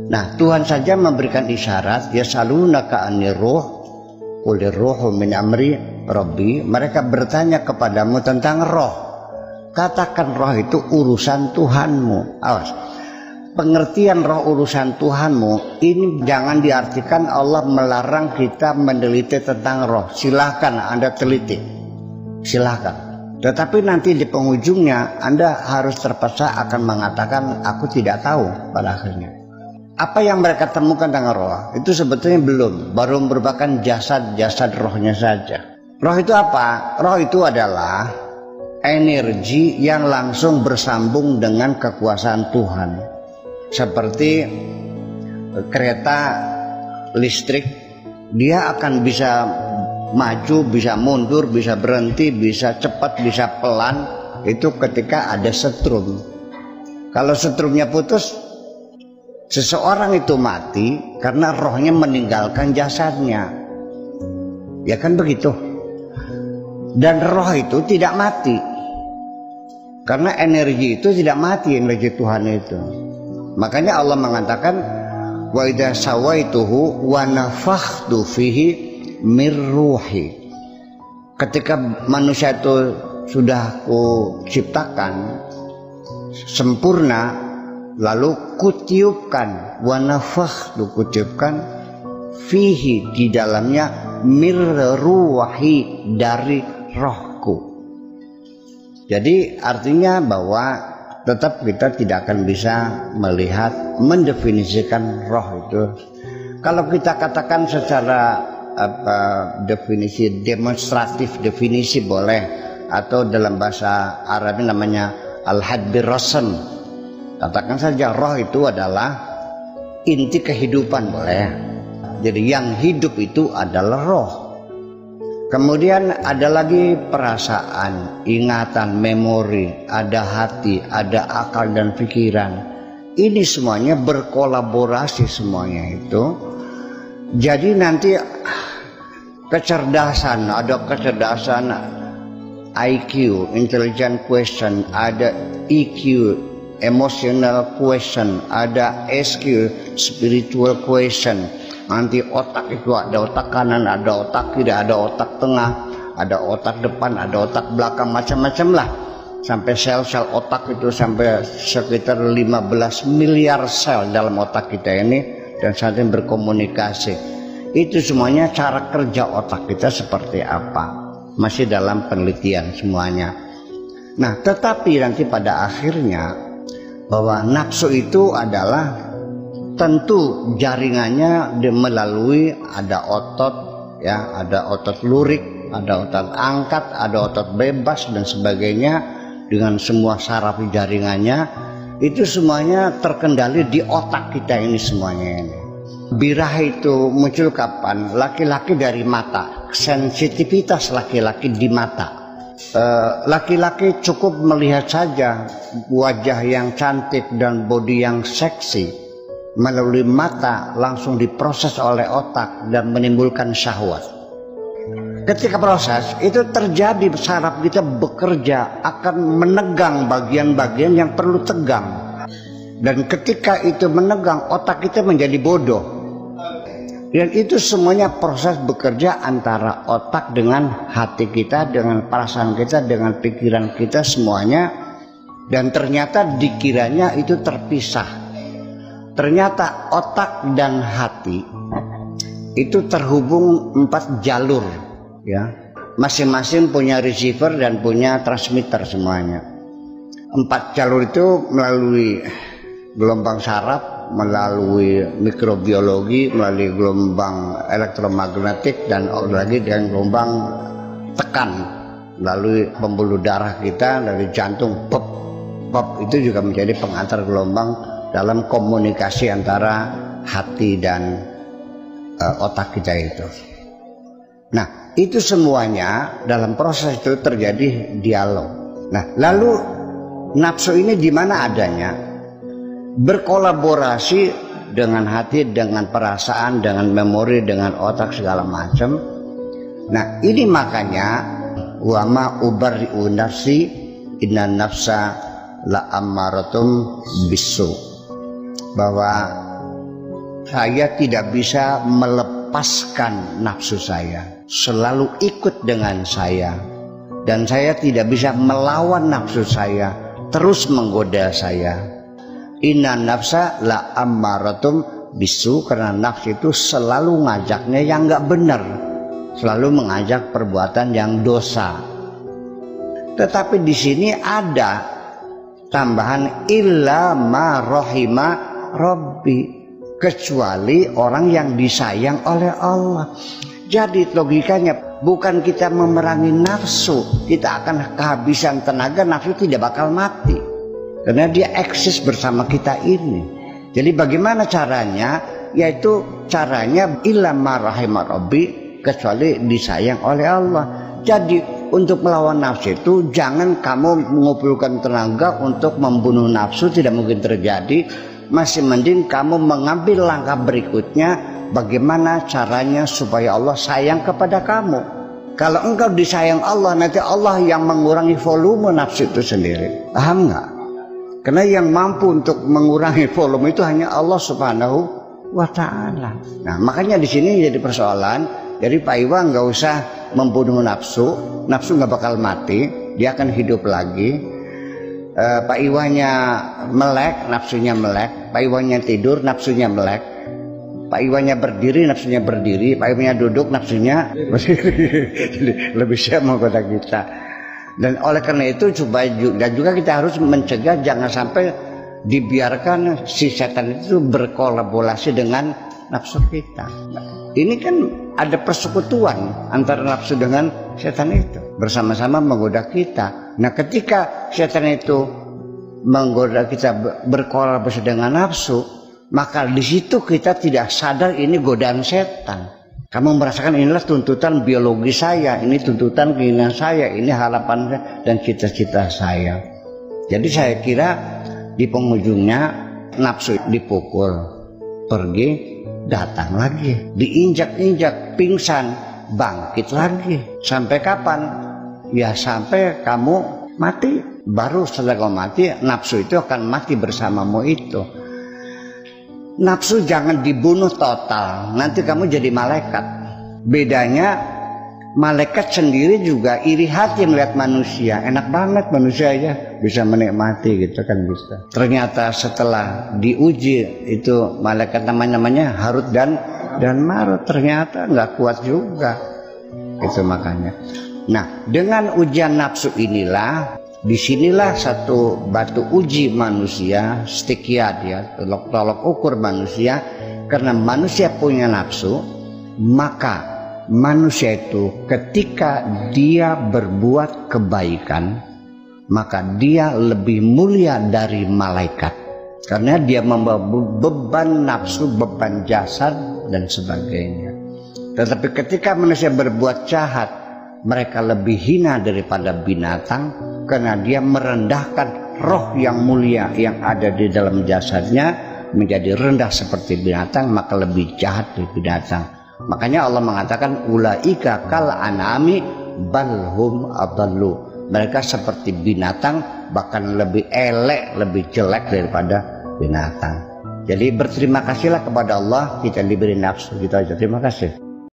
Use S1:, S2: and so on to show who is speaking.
S1: Nah, Tuhan saja memberikan isyarat, yasalunaka anir ruh qulir ruhu min amri rabbi. Mereka bertanya kepadamu tentang roh. Katakan roh itu urusan Tuhanmu. Awas. Pengertian roh urusan Tuhanmu ini jangan diartikan Allah melarang kita meneliti tentang roh. Silahkan Anda teliti, silahkan. Tetapi nanti di penghujungnya Anda harus terpaksa akan mengatakan aku tidak tahu pada akhirnya. Apa yang mereka temukan tentang roh itu sebetulnya belum, baru merupakan jasad-jasad rohnya saja. Roh itu apa? Roh itu adalah energi yang langsung bersambung dengan kekuasaan Tuhan. Seperti kereta listrik, dia akan bisa maju, bisa mundur, bisa berhenti, bisa cepat, bisa pelan. Itu ketika ada setrum. Kalau setrumnya putus, seseorang itu mati karena rohnya meninggalkan jasadnya. Ya kan begitu. Dan roh itu tidak mati, karena energi itu tidak mati, energi Tuhan itu. Makanya Allah mengatakan wa idza sawaituhu wa nafakhtu fihi mir ruhi. Ketika manusia itu sudah kuciptakan sempurna, lalu kutiupkan, wa nafakhtu, kutiupkan, fihi, di dalamnya, mir ruhi, dari rohku. Jadi artinya bahwa tetap kita tidak akan bisa melihat, mendefinisikan roh itu. Kalau kita katakan secara definisi demonstratif, definisi boleh, atau dalam bahasa Arab namanya al-had bir-rasm. Katakan saja roh itu adalah inti kehidupan, boleh. Jadi yang hidup itu adalah roh. Kemudian ada lagi perasaan, ingatan, memori, ada hati, ada akal dan pikiran. Ini semuanya berkolaborasi semuanya itu. Jadi nanti kecerdasan, ada kecerdasan IQ, intelligent question, ada EQ, emotional question, ada SQ, spiritual question. Nanti otak itu ada otak kanan, ada otak kiri, ada otak tengah, ada otak depan, ada otak belakang, macam-macam lah. Sampai sel-sel otak itu sampai sekitar 15 miliar sel dalam otak kita ini, dan saling berkomunikasi. Itu semuanya cara kerja otak kita seperti apa, masih dalam penelitian semuanya. Nah, tetapi nanti pada akhirnya bahwa nafsu itu adalah tentu jaringannya melalui ada otot, ya, ada otot lurik, ada otot angkat, ada otot bebas dan sebagainya, dengan semua saraf jaringannya. Itu semuanya terkendali di otak kita ini semuanya ini. Birah itu muncul kapan? Laki-laki dari mata, sensitivitas laki-laki di mata. Laki-laki cukup melihat saja wajah yang cantik dan bodi yang seksi, melalui mata langsung diproses oleh otak dan menimbulkan syahwat. Ketika proses itu terjadi, saraf kita bekerja akan menegang bagian-bagian yang perlu tegang, dan ketika itu menegang, otak kita menjadi bodoh. Dan itu semuanya proses bekerja antara otak dengan hati kita, dengan perasaan kita, dengan pikiran kita semuanya. Dan ternyata dikiranya itu terpisah. Ternyata otak dan hati itu terhubung 4 jalur, ya. Masing-masing punya receiver dan punya transmitter semuanya. 4 jalur itu melalui gelombang saraf, melalui mikrobiologi, melalui gelombang elektromagnetik, dan lagi dengan gelombang tekan melalui pembuluh darah kita, dari jantung, pop, pop, itu juga menjadi pengantar gelombang dalam komunikasi antara hati dan otak kita itu. Nah, itu semuanya dalam proses itu terjadi dialog. Nah, lalu nafsu ini di mana adanya? Berkolaborasi dengan hati, dengan perasaan, dengan memori, dengan otak, segala macam. Nah, ini makanya wa ma ubarri'u nafsi inna nafsa la ammaratum bisu. bahwa saya tidak bisa melepaskan nafsu saya, selalu ikut dengan saya, dan saya tidak bisa melawan nafsu saya, terus menggoda saya. Inna nafsa la ammaratum bisu, karena nafsu itu selalu ngajaknya yang nggak benar, selalu mengajak perbuatan yang dosa. Tetapi di sini ada tambahan illa ma rahima rabbi, kecuali orang yang disayang oleh Allah. Jadi logikanya bukan kita memerangi nafsu, kita akan kehabisan tenaga, nafsu tidak bakal mati karena dia eksis bersama kita ini. Jadi bagaimana caranya? Yaitu caranya illa ma rahima rabbi, kecuali disayang oleh Allah. Jadi untuk melawan nafsu itu jangan kamu mengumpulkan tenaga untuk membunuh nafsu, tidak mungkin terjadi. Masih mending kamu mengambil langkah berikutnya, bagaimana caranya supaya Allah sayang kepada kamu. Kalau engkau disayang Allah, nanti Allah yang mengurangi volume nafsu itu sendiri. Paham nggak? Karena yang mampu untuk mengurangi volume itu hanya Allah Subhanahu wa Ta'ala. Nah, makanya di sini jadi persoalan. Jadi Pak Iwa nggak usah membunuh nafsu, nafsu nggak bakal mati, dia akan hidup lagi. Pak Iwanya melek, nafsunya melek. Pak Iwanya tidur, nafsunya melek. Pak Iwanya berdiri, nafsunya berdiri. Pak Iwanya duduk, nafsunya berdiri. Lebih siap menggoda kita. Dan oleh karena itu dan juga kita harus mencegah jangan sampai dibiarkan si setan itu berkolaborasi dengan nafsu kita. Ini kan ada persekutuan antara nafsu dengan setan itu, bersama-sama menggoda kita. Nah, ketika setan itu menggoda kita berkolaborasi dengan nafsu, maka di situ kita tidak sadar ini godaan setan. Kamu merasakan inilah tuntutan biologi saya, ini tuntutan keinginan saya, ini harapan saya dan cita-cita saya. Jadi saya kira di penghujungnya nafsu dipukul, pergi, datang lagi, diinjak-injak, pingsan, bangkit lagi. Sampai kapan? Ya sampai kamu mati. Baru setelah kamu mati, nafsu itu akan mati bersamamu itu. Nafsu jangan dibunuh total, nanti kamu jadi malaikat. Bedanya malaikat sendiri juga iri hati melihat manusia. Enak banget manusia ya, bisa menikmati gitu kan bisa. Ternyata setelah diuji itu malaikat namanya Harut dan Marut, ternyata nggak kuat juga. Itu makanya. Nah, dengan ujian nafsu inilah, disinilah satu batu uji manusia, stikiat ya, tolok ukur manusia. Karena manusia punya nafsu, maka manusia itu ketika dia berbuat kebaikan, maka dia lebih mulia dari malaikat. Karena dia membawa beban nafsu, beban jasad dan sebagainya. Tetapi ketika manusia berbuat jahat, mereka lebih hina daripada binatang, karena dia merendahkan roh yang mulia yang ada di dalam jasadnya menjadi rendah seperti binatang, maka lebih jahat dari binatang. Makanya Allah mengatakan ulaika kal anami balhum adallu. Mereka seperti binatang, bahkan lebih elek, lebih jelek daripada binatang. Jadi berterima kasihlah kepada Allah kita diberi nafsu. Kita aja terima kasih.